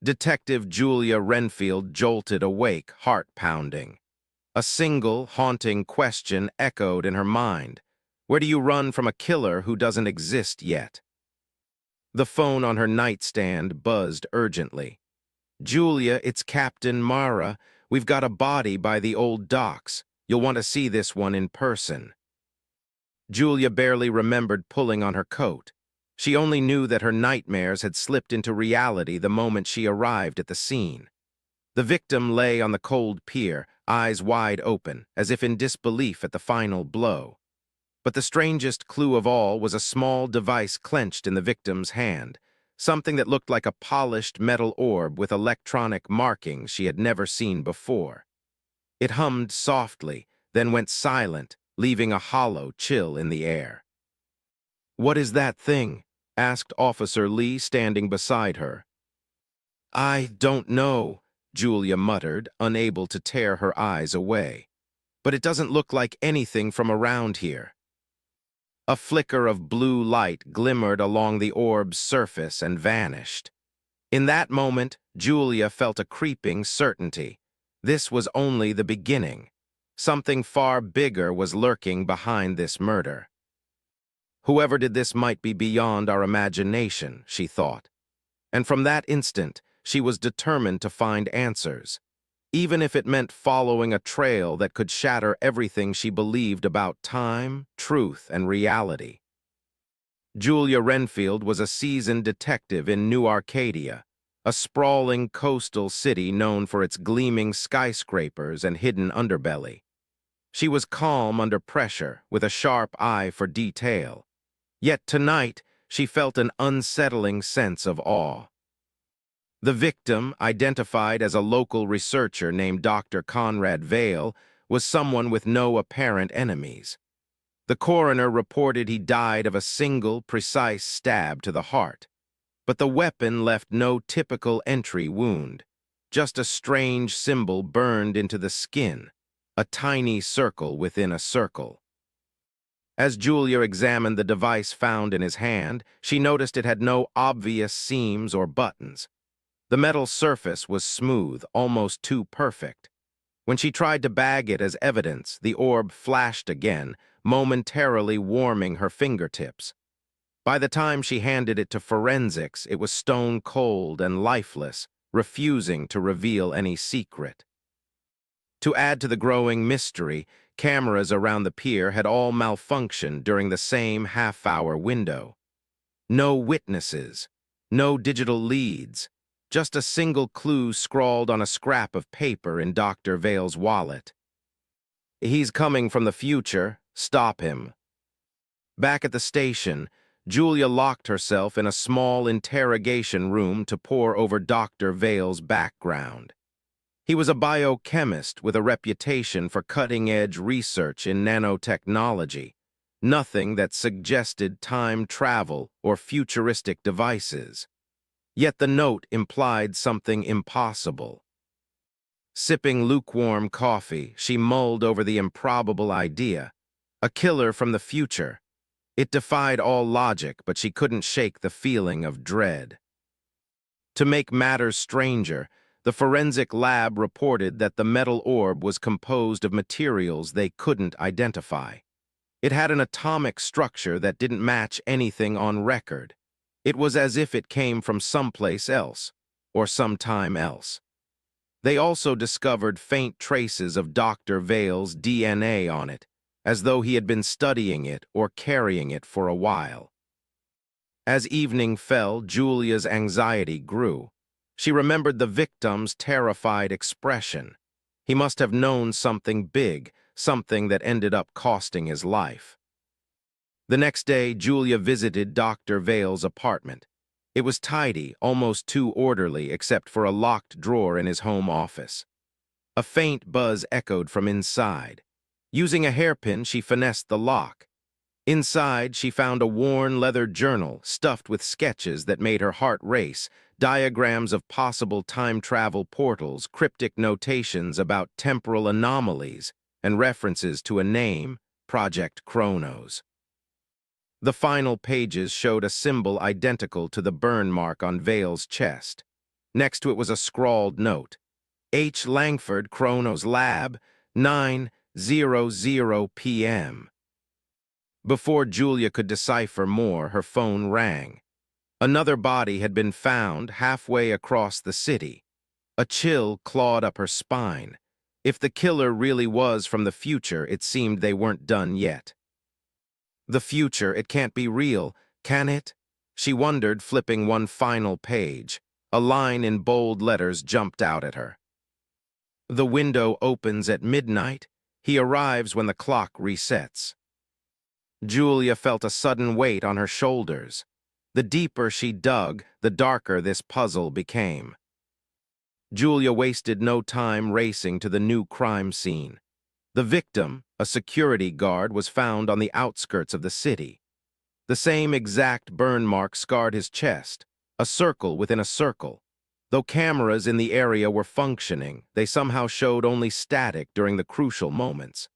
Detective Julia Renfield jolted awake, heart pounding. A single, haunting question echoed in her mind. Where do you run from a killer who doesn't exist yet? The phone on her nightstand buzzed urgently. Julia, it's Captain Mara. We've got a body by the old docks. You'll want to see this one in person. Julia barely remembered pulling on her coat. She only knew that her nightmares had slipped into reality the moment she arrived at the scene. The victim lay on the cold pier, eyes wide open, as if in disbelief at the final blow. But the strangest clue of all was a small device clenched in the victim's hand, something that looked like a polished metal orb with electronic markings she had never seen before. It hummed softly, then went silent, leaving a hollow chill in the air. "What is that thing?" asked Officer Lee, standing beside her. "I don't know," Julia muttered, unable to tear her eyes away. "But it doesn't look like anything from around here." A flicker of blue light glimmered along the orb's surface and vanished. In that moment, Julia felt a creeping certainty. This was only the beginning. Something far bigger was lurking behind this murder. Whoever did this might be beyond our imagination, she thought. And from that instant, she was determined to find answers, even if it meant following a trail that could shatter everything she believed about time, truth, and reality. Julia Renfield was a seasoned detective in New Arcadia, a sprawling coastal city known for its gleaming skyscrapers and hidden underbelly. She was calm under pressure, with a sharp eye for detail. Yet tonight, she felt an unsettling sense of awe. The victim, identified as a local researcher named Dr. Conrad Vale, was someone with no apparent enemies. The coroner reported he died of a single, precise stab to the heart. But the weapon left no typical entry wound, just a strange symbol burned into the skin, a tiny circle within a circle. As Julia examined the device found in his hand, she noticed it had no obvious seams or buttons. The metal surface was smooth, almost too perfect. When she tried to bag it as evidence, the orb flashed again, momentarily warming her fingertips. By the time she handed it to forensics, it was stone cold and lifeless, refusing to reveal any secret. To add to the growing mystery, cameras around the pier had all malfunctioned during the same half-hour window. No witnesses, no digital leads, just a single clue scrawled on a scrap of paper in Dr. Vale's wallet. "He's coming from the future. Stop him." Back at the station, Julia locked herself in a small interrogation room to pore over Dr. Vale's background. He was a biochemist with a reputation for cutting-edge research in nanotechnology, nothing that suggested time travel or futuristic devices. Yet the note implied something impossible. Sipping lukewarm coffee, she mulled over the improbable idea. A killer from the future. It defied all logic, but she couldn't shake the feeling of dread. To make matters stranger, the forensic lab reported that the metal orb was composed of materials they couldn't identify. It had an atomic structure that didn't match anything on record. It was as if it came from someplace else, or sometime else. They also discovered faint traces of Dr. Vale's DNA on it, as though he had been studying it or carrying it for a while. As evening fell, Julia's anxiety grew. She remembered the victim's terrified expression. He must have known something big, something that ended up costing his life. The next day, Julia visited Dr. Vale's apartment. It was tidy, almost too orderly, except for a locked drawer in his home office. A faint buzz echoed from inside. Using a hairpin, she finessed the lock. Inside, she found a worn leather journal stuffed with sketches that made her heart race, diagrams of possible time travel portals, cryptic notations about temporal anomalies, and references to a name, Project Chronos. The final pages showed a symbol identical to the burn mark on Vale's chest. Next to it was a scrawled note. H. Langford, Chronos Lab, 9:00 p.m. Before Julia could decipher more, her phone rang. Another body had been found halfway across the city. A chill clawed up her spine. If the killer really was from the future, it seemed they weren't done yet. The future, it can't be real, can it? She wondered, flipping one final page. A line in bold letters jumped out at her. The window opens at midnight. He arrives when the clock resets. Julia felt a sudden weight on her shoulders. The deeper she dug, the darker this puzzle became. Julia wasted no time racing to the new crime scene. The victim, a security guard, was found on the outskirts of the city. The same exact burn mark scarred his chest, a circle within a circle. Though cameras in the area were functioning, they somehow showed only static during the crucial moments.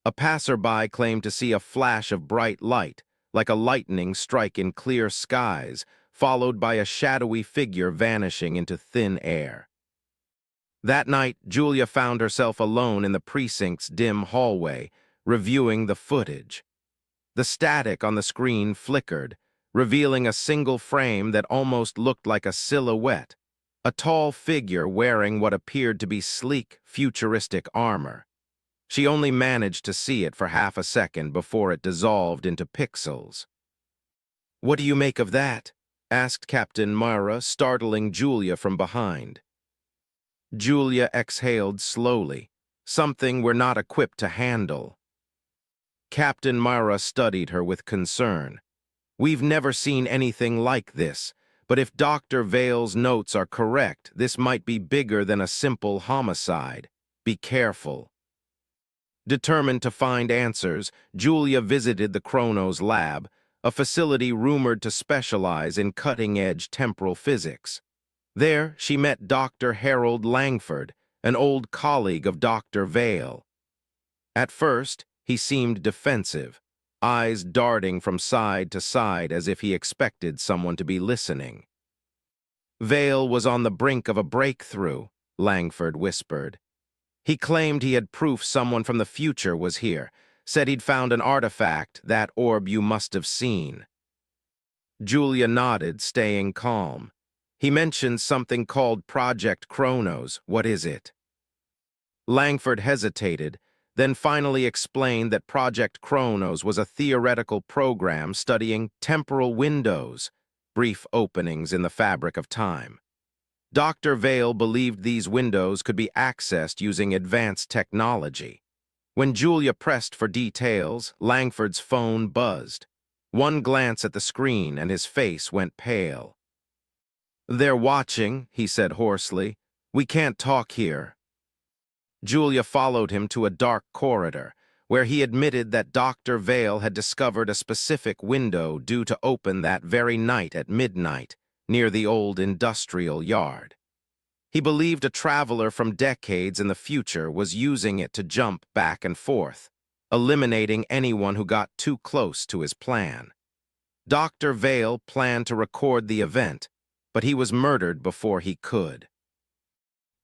A passerby claimed to see a flash of bright light, like a lightning strike in clear skies, followed by a shadowy figure vanishing into thin air. That night, Julia found herself alone in the precinct's dim hallway, reviewing the footage. The static on the screen flickered, revealing a single frame that almost looked like a silhouette, a tall figure wearing what appeared to be sleek, futuristic armor. She only managed to see it for half a second before it dissolved into pixels. "What do you make of that?" asked Captain Mara, startling Julia from behind. Julia exhaled slowly. "Something we're not equipped to handle." Captain Mara studied her with concern. "We've never seen anything like this, but if Dr. Vale's notes are correct, this might be bigger than a simple homicide. Be careful." Determined to find answers, Julia visited the Chronos Lab, a facility rumored to specialize in cutting-edge temporal physics. There, she met Dr. Harold Langford, an old colleague of Dr. Vale. At first, he seemed defensive, eyes darting from side to side as if he expected someone to be listening. "Vale was on the brink of a breakthrough," Langford whispered. "He claimed he had proof someone from the future was here, said he'd found an artifact, that orb you must have seen." Julia nodded, staying calm. "He mentioned something called Project Chronos. What is it?" Langford hesitated, then finally explained that Project Chronos was a theoretical program studying temporal windows, brief openings in the fabric of time. Dr. Vale believed these windows could be accessed using advanced technology. When Julia pressed for details, Langford's phone buzzed. One glance at the screen and his face went pale. "They're watching," he said hoarsely. "We can't talk here." Julia followed him to a dark corridor, where he admitted that Dr. Vale had discovered a specific window due to open that very night at midnight, near the old industrial yard. He believed a traveler from decades in the future was using it to jump back and forth, eliminating anyone who got too close to his plan. Dr. Vale planned to record the event, but he was murdered before he could.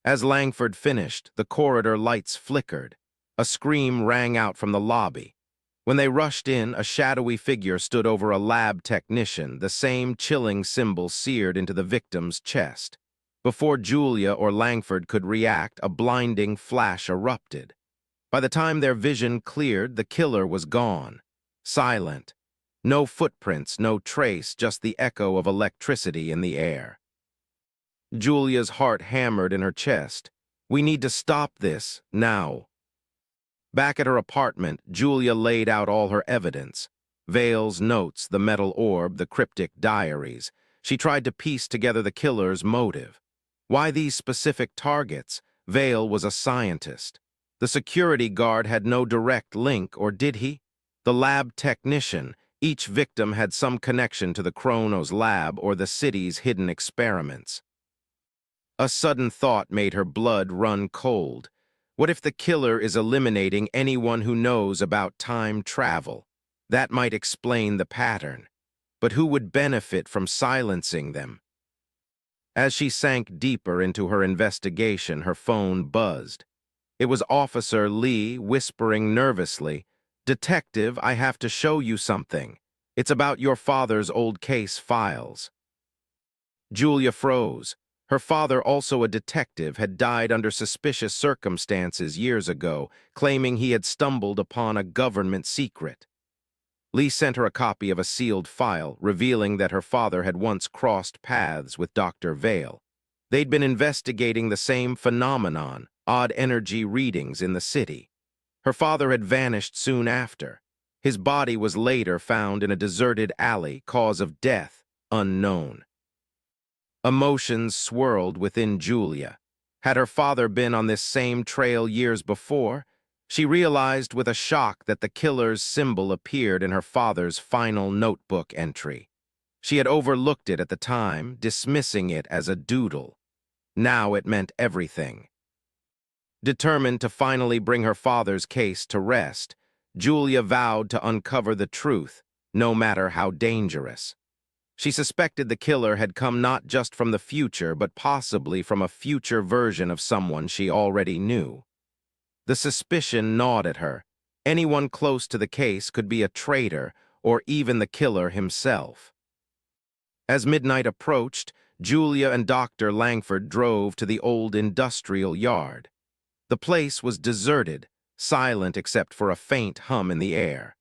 As Langford finished, the corridor lights flickered. A scream rang out from the lobby. When they rushed in, a shadowy figure stood over a lab technician, the same chilling symbol seared into the victim's chest. Before Julia or Langford could react, a blinding flash erupted. By the time their vision cleared, the killer was gone. Silent. No footprints, no trace, just the echo of electricity in the air. Julia's heart hammered in her chest. "We need to stop this, now." Back at her apartment, Julia laid out all her evidence. Vale's notes, the metal orb, the cryptic diaries. She tried to piece together the killer's motive. Why these specific targets? Vale was a scientist. The security guard had no direct link, or did he? The lab technician. Each victim had some connection to the Chronos lab or the city's hidden experiments. A sudden thought made her blood run cold. What if the killer is eliminating anyone who knows about time travel? That might explain the pattern. But who would benefit from silencing them? As she sank deeper into her investigation, her phone buzzed. It was Officer Lee whispering nervously, "Detective, I have to show you something. It's about your father's old case files." Julia froze. Her father, also a detective, had died under suspicious circumstances years ago, claiming he had stumbled upon a government secret. Lee sent her a copy of a sealed file, revealing that her father had once crossed paths with Dr. Vale. They'd been investigating the same phenomenon, odd energy readings in the city. Her father had vanished soon after. His body was later found in a deserted alley, cause of death unknown. Emotions swirled within Julia. Had her father been on this same trail years before? She realized with a shock that the killer's symbol appeared in her father's final notebook entry. She had overlooked it at the time, dismissing it as a doodle. Now it meant everything. Determined to finally bring her father's case to rest, Julia vowed to uncover the truth, no matter how dangerous. She suspected the killer had come not just from the future, but possibly from a future version of someone she already knew. The suspicion gnawed at her. Anyone close to the case could be a traitor, or even the killer himself. As midnight approached, Julia and Dr. Langford drove to the old industrial yard. The place was deserted, silent except for a faint hum in the air.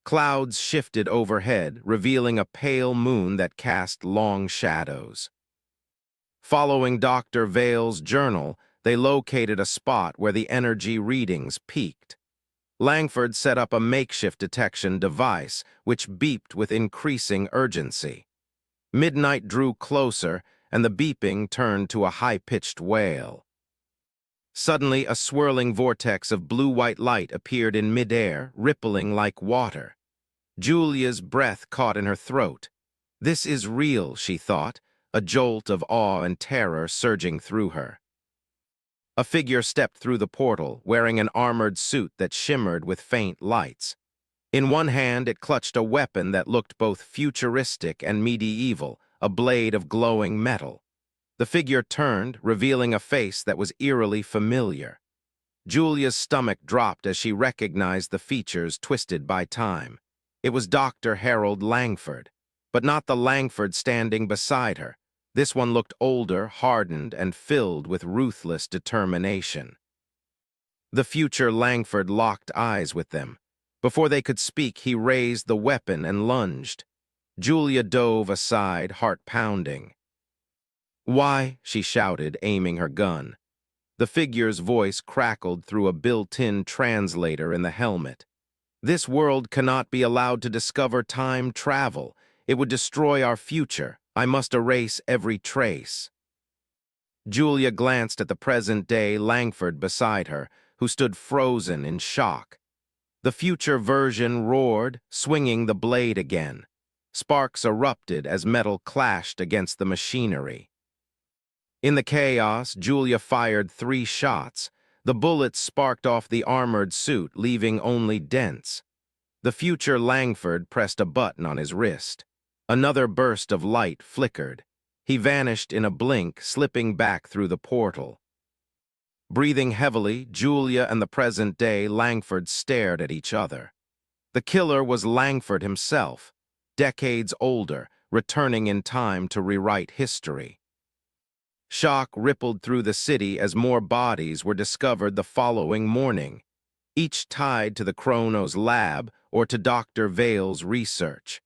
Clouds shifted overhead, revealing a pale moon that cast long shadows. Following Dr. Vale's journal, they located a spot where the energy readings peaked. Langford set up a makeshift detection device, which beeped with increasing urgency. Midnight drew closer, and the beeping turned to a high-pitched wail. Suddenly, a swirling vortex of blue-white light appeared in midair, rippling like water. Julia's breath caught in her throat. This is real, she thought, a jolt of awe and terror surging through her. A figure stepped through the portal, wearing an armored suit that shimmered with faint lights. In one hand, it clutched a weapon that looked both futuristic and medieval, a blade of glowing metal. The figure turned, revealing a face that was eerily familiar. Julia's stomach dropped as she recognized the features twisted by time. It was Dr. Harold Langford, but not the Langford standing beside her. This one looked older, hardened, and filled with ruthless determination. The future Langford locked eyes with them. Before they could speak, he raised the weapon and lunged. Julia dove aside, heart pounding. "Why?" she shouted, aiming her gun. The figure's voice crackled through a built-in translator in the helmet. "This world cannot be allowed to discover time travel. It would destroy our future. I must erase every trace." Julia glanced at the present-day Langford beside her, who stood frozen in shock. The future version roared, swinging the blade again. Sparks erupted as metal clashed against the machinery. In the chaos, Julia fired 3 shots. The bullets sparked off the armored suit, leaving only dents. The future Langford pressed a button on his wrist. Another burst of light flickered. He vanished in a blink, slipping back through the portal. Breathing heavily, Julia and the present-day Langford stared at each other. The killer was Langford himself, decades older, returning in time to rewrite history. Shock rippled through the city as more bodies were discovered the following morning, each tied to the Chronos lab or to Dr. Vale's research.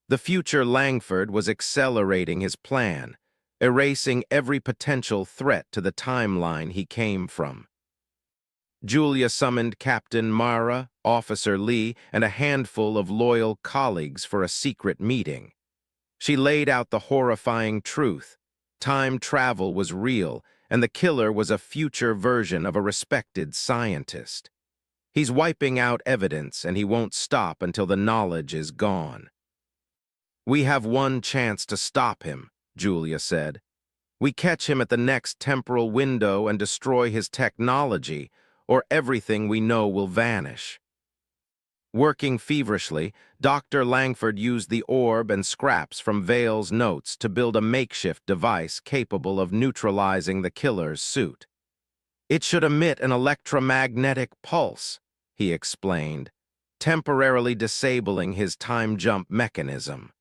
The future Langford was accelerating his plan, erasing every potential threat to the timeline he came from. Julia summoned Captain Mara, Officer Lee, and a handful of loyal colleagues for a secret meeting. She laid out the horrifying truth. Time travel was real, and the killer was a future version of a respected scientist. He's wiping out evidence, and he won't stop until the knowledge is gone. "We have one chance to stop him," Julia said. "We catch him at the next temporal window and destroy his technology, or everything we know will vanish." Working feverishly, Dr. Langford used the orb and scraps from Vale's notes to build a makeshift device capable of neutralizing the killer's suit. It should emit an electromagnetic pulse, he explained, temporarily disabling his time jump mechanism.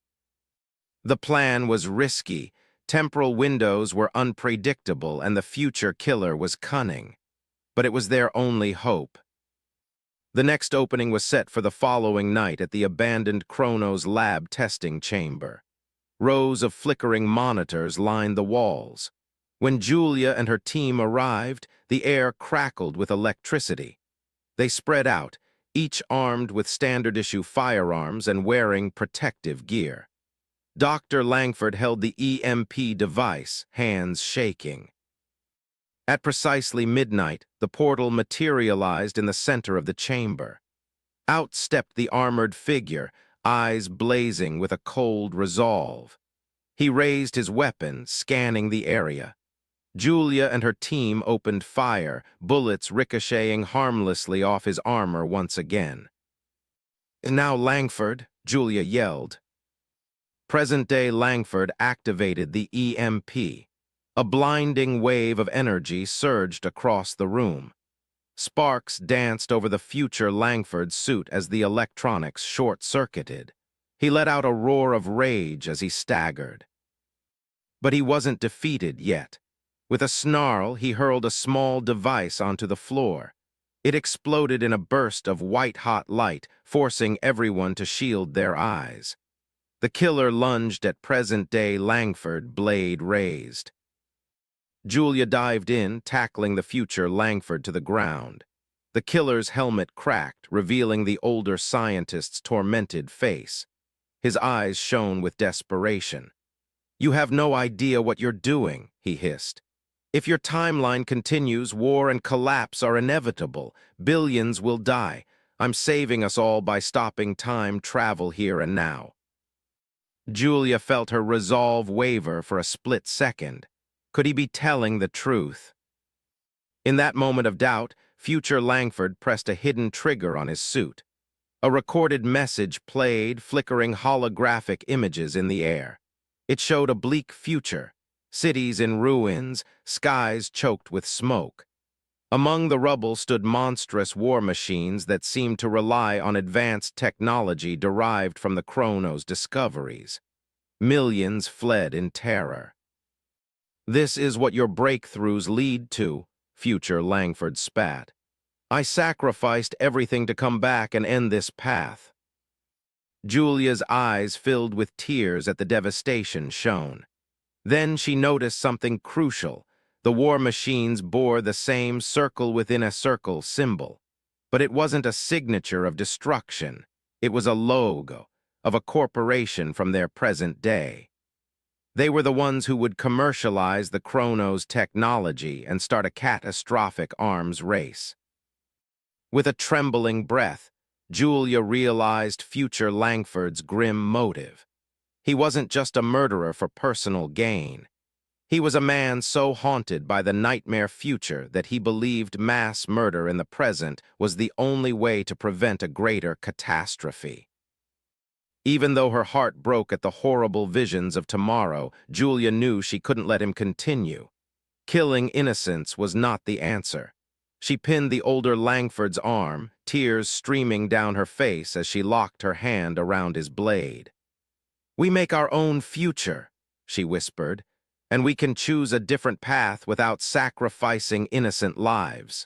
The plan was risky, temporal windows were unpredictable, and the future killer was cunning. But it was their only hope. The next opening was set for the following night at the abandoned Chronos lab testing chamber. Rows of flickering monitors lined the walls. When Julia and her team arrived, the air crackled with electricity. They spread out, each armed with standard-issue firearms and wearing protective gear. Dr. Langford held the EMP device, hands shaking. At precisely midnight, the portal materialized in the center of the chamber. Out stepped the armored figure, eyes blazing with a cold resolve. He raised his weapon, scanning the area. Julia and her team opened fire, bullets ricocheting harmlessly off his armor once again. "Now, Langford," Julia yelled. Present-day Langford activated the EMP. A blinding wave of energy surged across the room. Sparks danced over the future Langford's suit as the electronics short-circuited. He let out a roar of rage as he staggered. But he wasn't defeated yet. With a snarl, he hurled a small device onto the floor. It exploded in a burst of white-hot light, forcing everyone to shield their eyes. The killer lunged at present-day Langford, blade raised. Julia dived in, tackling the future Langford to the ground. The killer's helmet cracked, revealing the older scientist's tormented face. His eyes shone with desperation. "You have no idea what you're doing," he hissed. "If your timeline continues, war and collapse are inevitable. Billions will die. I'm saving us all by stopping time travel here and now." Julia felt her resolve waver for a split second. Could he be telling the truth? In that moment of doubt, future Langford pressed a hidden trigger on his suit. A recorded message played, flickering holographic images in the air. It showed a bleak future, cities in ruins, skies choked with smoke. Among the rubble stood monstrous war machines that seemed to rely on advanced technology derived from the Chronos discoveries. Millions fled in terror. "This is what your breakthroughs lead to," future Langford spat. "I sacrificed everything to come back and end this path." Julia's eyes filled with tears at the devastation shown. Then she noticed something crucial. The war machines bore the same circle-within-a-circle symbol. But it wasn't a signature of destruction. It was a logo of a corporation from their present day. They were the ones who would commercialize the Chronos technology and start a catastrophic arms race. With a trembling breath, Julia realized future Langford's grim motive. He wasn't just a murderer for personal gain. He was a man so haunted by the nightmare future that he believed mass murder in the present was the only way to prevent a greater catastrophe. Even though her heart broke at the horrible visions of tomorrow, Julia knew she couldn't let him continue. Killing innocents was not the answer. She pinned the older Langford's arm, tears streaming down her face as she locked her hand around his blade. "We make our own future," she whispered, "and we can choose a different path without sacrificing innocent lives."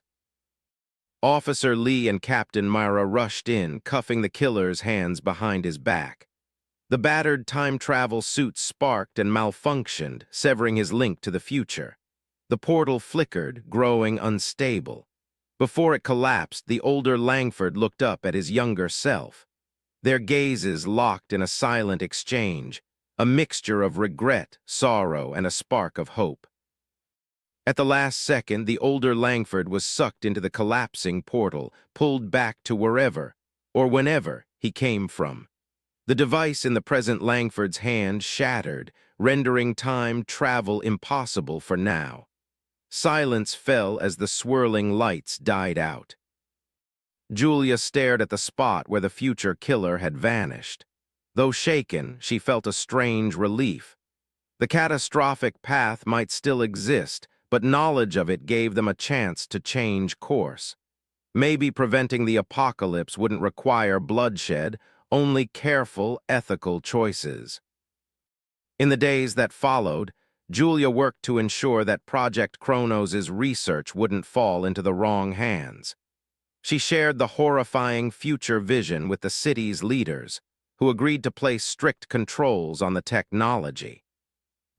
Officer Lee and Captain Myra rushed in, cuffing the killer's hands behind his back. The battered time travel suit sparked and malfunctioned, severing his link to the future. The portal flickered, growing unstable. Before it collapsed, the older Langford looked up at his younger self. Their gazes locked in a silent exchange, a mixture of regret, sorrow, and a spark of hope. At the last second, the older Langford was sucked into the collapsing portal, pulled back to wherever, or whenever, he came from. The device in the present Langford's hand shattered, rendering time travel impossible for now. Silence fell as the swirling lights died out. Julia stared at the spot where the future killer had vanished. Though shaken, she felt a strange relief. The catastrophic path might still exist, but knowledge of it gave them a chance to change course. Maybe preventing the apocalypse wouldn't require bloodshed, only careful, ethical choices. In the days that followed, Julia worked to ensure that Project Kronos' research wouldn't fall into the wrong hands. She shared the horrifying future vision with the city's leaders, who agreed to place strict controls on the technology.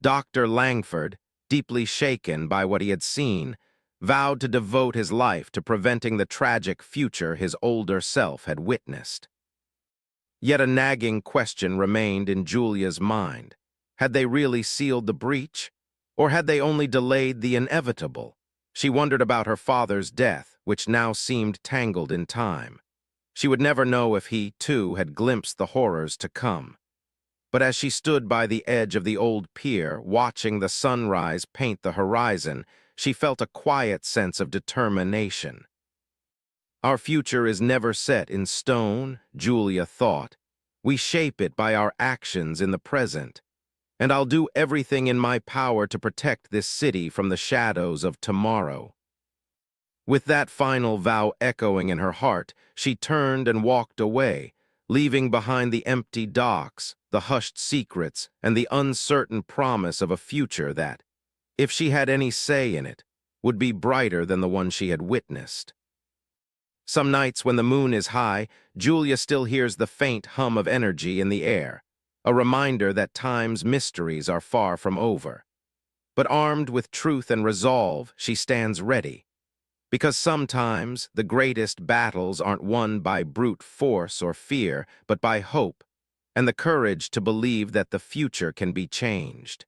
Dr. Langford, deeply shaken by what he had seen, vowed to devote his life to preventing the tragic future his older self had witnessed. Yet a nagging question remained in Julia's mind. Had they really sealed the breach? Or had they only delayed the inevitable? She wondered about her father's death, which now seemed tangled in time. She would never know if he, too, had glimpsed the horrors to come. But as she stood by the edge of the old pier, watching the sunrise paint the horizon, she felt a quiet sense of determination. Our future is never set in stone, Julia thought. We shape it by our actions in the present. And I'll do everything in my power to protect this city from the shadows of tomorrow. With that final vow echoing in her heart, she turned and walked away, leaving behind the empty docks, the hushed secrets, and the uncertain promise of a future that, if she had any say in it, would be brighter than the one she had witnessed. Some nights when the moon is high, Julia still hears the faint hum of energy in the air, a reminder that time's mysteries are far from over. But armed with truth and resolve, she stands ready. Because sometimes the greatest battles aren't won by brute force or fear, but by hope, and the courage to believe that the future can be changed.